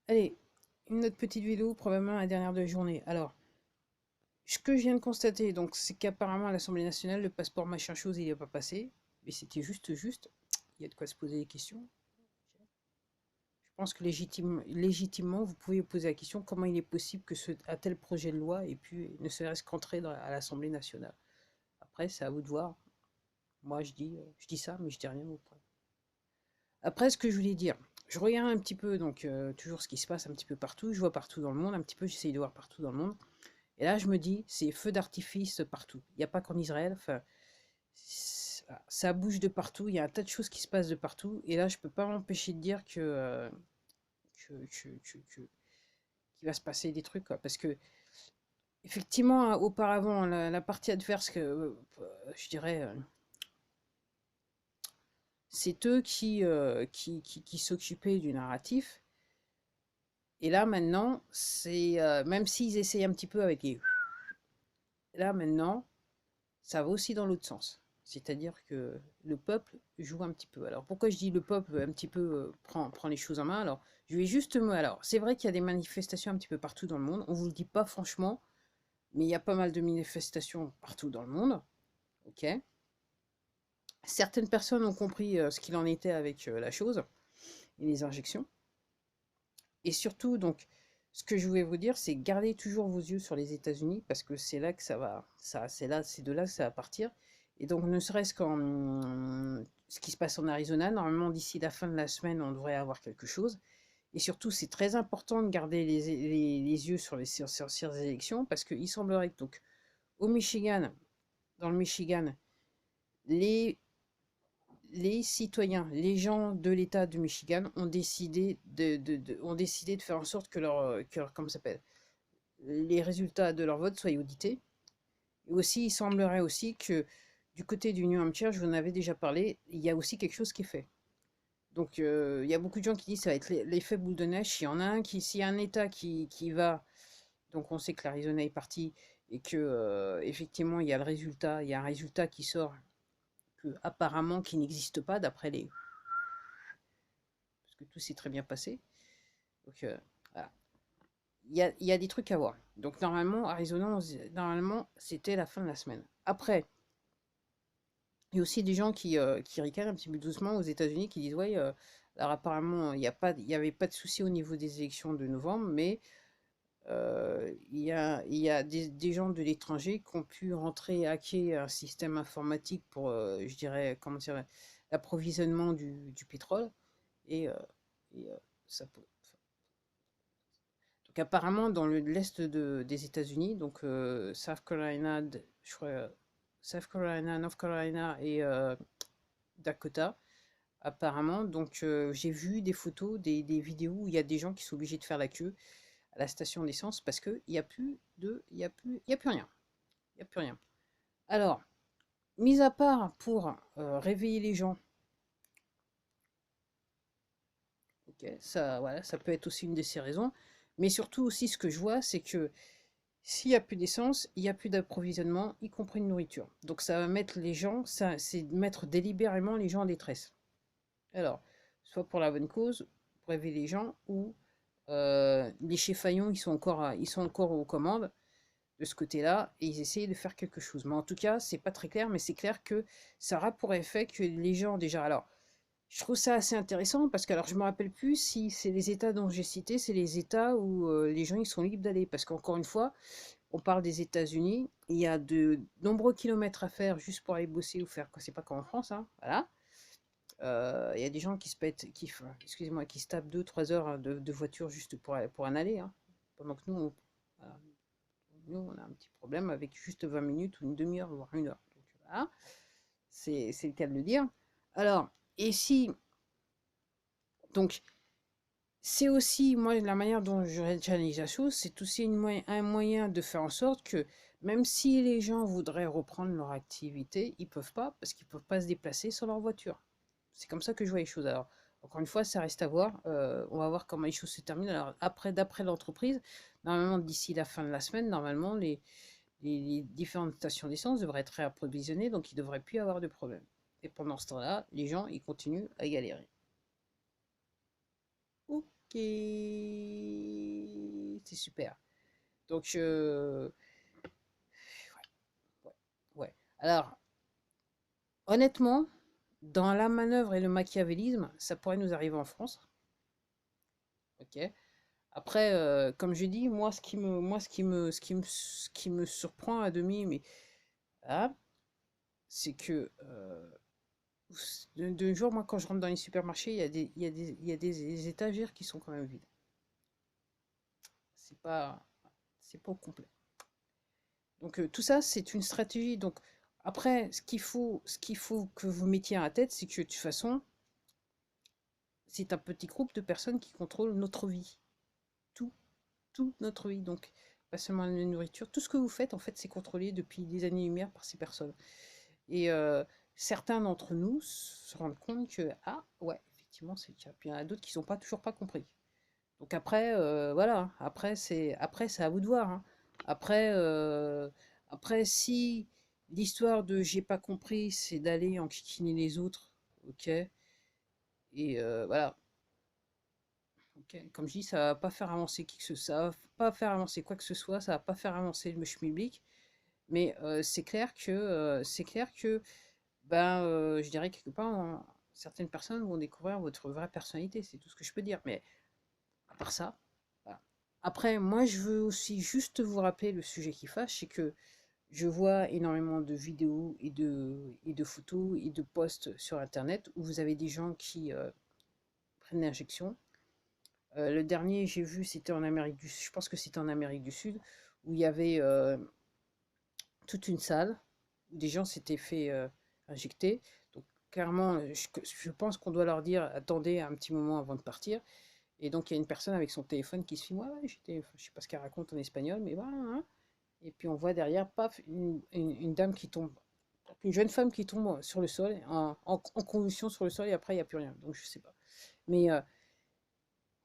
Allez, une autre petite vidéo, probablement la dernière de la journée. Alors, ce que je viens de constater, donc, c'est qu'apparemment à l'Assemblée nationale, le passeport machin chose, il n'est pas passé. Mais c'était juste. Il y a de quoi se poser des questions. Je pense que légitimement, vous pouvez vous poser la question comment il est possible que un tel projet de loi ait pu ne serait-ce qu'entrer à l'Assemblée nationale. Après, c'est à vous de voir. Moi, je dis ça, mais je dis rien auprès. Après, ce que je voulais dire, je regarde un petit peu, donc toujours ce qui se passe un petit peu partout. Je vois partout dans le monde, un petit peu, j'essaye de voir partout dans le monde. Et là, je me dis, c'est feu d'artifice partout. Il n'y a pas qu'en Israël. Enfin, ça bouge de partout. Il y a un tas de choses qui se passent de partout. Et là, je peux pas m'empêcher de dire qu'il va se passer des trucs, quoi. Parce que, effectivement, hein, auparavant, la partie adverse, je dirais, c'est eux qui s'occupaient du narratif. Et là, maintenant, c'est même s'ils essayent un petit peu avec les. Là, maintenant, ça va aussi dans l'autre sens. C'est-à-dire que le peuple joue un petit peu. Alors pourquoi je dis le peuple un petit peu prend les choses en main? Alors je vais juste me. Alors c'est vrai qu'il y a des manifestations un petit peu partout dans le monde. On vous le dit pas franchement, mais il y a pas mal de manifestations partout dans le monde. Ok. Certaines personnes ont compris ce qu'il en était avec la chose et les injections. Et surtout, donc, ce que je voulais vous dire, c'est garder toujours vos yeux sur les États-Unis parce que c'est là que ça va, c'est de là que ça va partir. Et donc, ne serait-ce qu'en ce qui se passe en Arizona, normalement d'ici la fin de la semaine, on devrait avoir quelque chose. Et surtout, c'est très important de garder les yeux sur ces élections parce qu'il semblerait que donc au Michigan, dans le Michigan, les les citoyens, les gens de l'État du Michigan ont décidé ont décidé de faire en sorte comment ça s'appelle, les résultats de leur vote soient audités. Et aussi, il semblerait aussi que du côté du New Hampshire, je vous en avais déjà parlé, il y a aussi quelque chose qui est fait. Donc, il y a beaucoup de gens qui disent que ça va être l'effet boule de neige. S'il y en a un s'il y a un État qui va, donc on sait que l'Arizona est parti et que effectivement il y a un résultat qui sort apparemment qui n'existe pas d'après les, parce que tout s'est très bien passé. Donc, voilà. Il y a des trucs à voir. Donc, normalement, Arizona, normalement, c'était la fin de la semaine. Après, il y a aussi des gens qui ricanent un petit peu doucement aux États-Unis, qui disent, ouais, alors apparemment, il y avait pas de souci au niveau des élections de novembre, mais il y a des gens de l'étranger qui ont pu rentrer et hacker un système informatique pour, je dirais, comment dire, l'approvisionnement du pétrole. Et, et ça peut, donc apparemment, dans l'est des États-Unis, donc South Carolina, je crois, South Carolina, North Carolina et Dakota, apparemment, donc j'ai vu des photos, des vidéos où il y a des gens qui sont obligés de faire la queue à la station d'essence parce qu'il n'y a plus il y a plus rien. Il y a plus rien. Alors, mis à part pour réveiller les gens, ok, ça, voilà, ça peut être aussi une de ces raisons, mais surtout aussi ce que je vois, c'est que s'il n'y a plus d'essence, il n'y a plus d'approvisionnement, y compris de nourriture. Donc ça va mettre les gens, ça, c'est mettre délibérément les gens en détresse. Alors, soit pour la bonne cause, pour réveiller les gens, ou les chefs faillons, ils sont encore aux commandes de ce côté-là, et ils essayent de faire quelque chose. Mais en tout cas, c'est pas très clair, mais c'est clair que ça aura pour effet que les gens déjà. Alors, je trouve ça assez intéressant parce que alors je me rappelle plus si c'est les États dont j'ai cité, c'est les États où les gens ils sont libres d'aller. Parce qu'encore une fois, on parle des États-Unis, il y a de nombreux kilomètres à faire juste pour aller bosser ou faire quoi, c'est pas comme en France, hein, voilà. Il y a des gens qui se pètent, excusez-moi, qui se tapent 2 3 heures hein, de voiture juste pour en aller, hein. Pendant que voilà, nous, on a un petit problème avec juste 20 minutes ou une demi-heure, voire 1 heure. Donc voilà, c'est le cas de le dire. Alors, et si, donc, c'est aussi, moi, la manière dont je challenge la chose, c'est aussi un moyen de faire en sorte que, même si les gens voudraient reprendre leur activité, ils peuvent pas, parce qu'ils peuvent pas se déplacer sans leur voiture. C'est comme ça que je vois les choses. Alors, encore une fois, ça reste à voir. On va voir comment les choses se terminent. Alors, après, d'après l'entreprise, normalement, d'ici la fin de la semaine, normalement, les différentes stations d'essence devraient être réapprovisionnées, donc il ne devrait plus y avoir de problème. Et pendant ce temps-là, les gens, ils continuent à galérer. Ok. C'est super. Donc, ouais, ouais. Alors, honnêtement, dans la manœuvre et le machiavélisme, ça pourrait nous arriver en France. Ok. Après, comme je dis, ce qui me surprend à demi, mais ah, c'est que de jour, moi, quand je rentre dans les supermarchés, il y a des étagères qui sont quand même vides. C'est pas, c'est pas au complet. Donc tout ça, c'est une stratégie. Donc après, ce qu'il faut que vous mettiez à la tête, c'est que de toute façon, c'est un petit groupe de personnes qui contrôlent notre vie, tout, toute notre vie. Donc pas seulement la nourriture, tout ce que vous faites, en fait, c'est contrôlé depuis des années-lumière par ces personnes. Et certains d'entre nous se rendent compte que ah ouais, effectivement, c'est le cas. Puis il y en a d'autres qui sont pas toujours pas compris. Donc après, voilà, après c'est à vous de voir, hein. Après, après si l'histoire de j'ai pas compris, c'est d'aller enquiquiner les autres, ok, et voilà, ok. Comme je dis, ça va pas faire avancer qui que ce soit, ça va pas faire avancer quoi que ce soit, ça va pas faire avancer le schmilblick, mais c'est clair que ben, je dirais quelque part, certaines personnes vont découvrir votre vraie personnalité, c'est tout ce que je peux dire. Mais à part ça, voilà. Après, moi, je veux aussi juste vous rappeler le sujet qui fâche, c'est que je vois énormément de vidéos et de photos et de posts sur Internet où vous avez des gens qui prennent l'injection. Le dernier, j'ai vu, c'était en Amérique du Sud, je pense que c'était en Amérique du Sud, où il y avait toute une salle où des gens s'étaient fait injecter. Donc, clairement, je pense qu'on doit leur dire attendez un petit moment avant de partir. Et donc, il y a une personne avec son téléphone qui se filme. Ouais, ouais, je sais pas ce qu'elle raconte en espagnol, mais voilà, hein. Et puis, on voit derrière, paf, une dame qui tombe, une jeune femme qui tombe sur le sol, en convulsion sur le sol, et après, il n'y a plus rien. Donc, je sais pas. Mais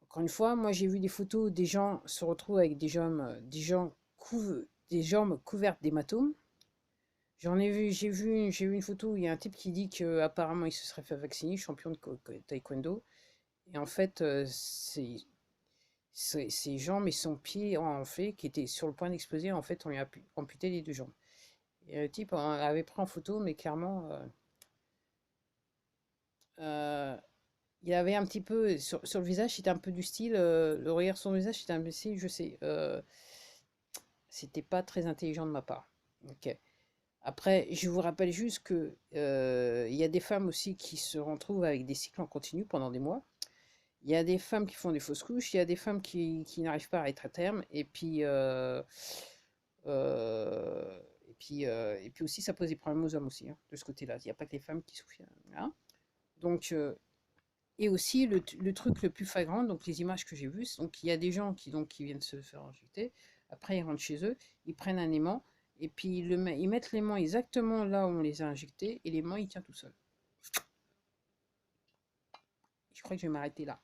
encore une fois, moi, j'ai vu des photos, des gens se retrouvent avec des jambes couvertes d'hématomes. J'ai vu une photo où il y a un type qui dit que apparemment il se serait fait vacciner, champion de taekwondo. Et en fait, ses jambes et son pied en fait, qui était sur le point d'exploser, en fait, on lui a amputé les deux jambes. Et le type avait pris en photo, mais clairement, euh, il avait un petit peu, sur le visage, c'était un peu du style, le regard sur le visage, c'était un peu du style, je sais, c'était pas très intelligent de ma part. Ok. Après, je vous rappelle juste que il y a des femmes aussi qui se retrouvent avec des cycles en continu pendant des mois. Il y a des femmes qui font des fausses couches, il y a des femmes qui n'arrivent pas à être à terme, et puis aussi ça pose des problèmes aux hommes aussi, hein, de ce côté-là. Il n'y a pas que les femmes qui souffrent, hein. Donc, et aussi le truc le plus flagrant, donc les images que j'ai vues, donc il y a des gens qui viennent se faire injecter, après ils rentrent chez eux, ils prennent un aimant, et puis ils mettent l'aimant exactement là où on les a injectés, et l'aimant il tient tout seul. Je crois que je vais m'arrêter là.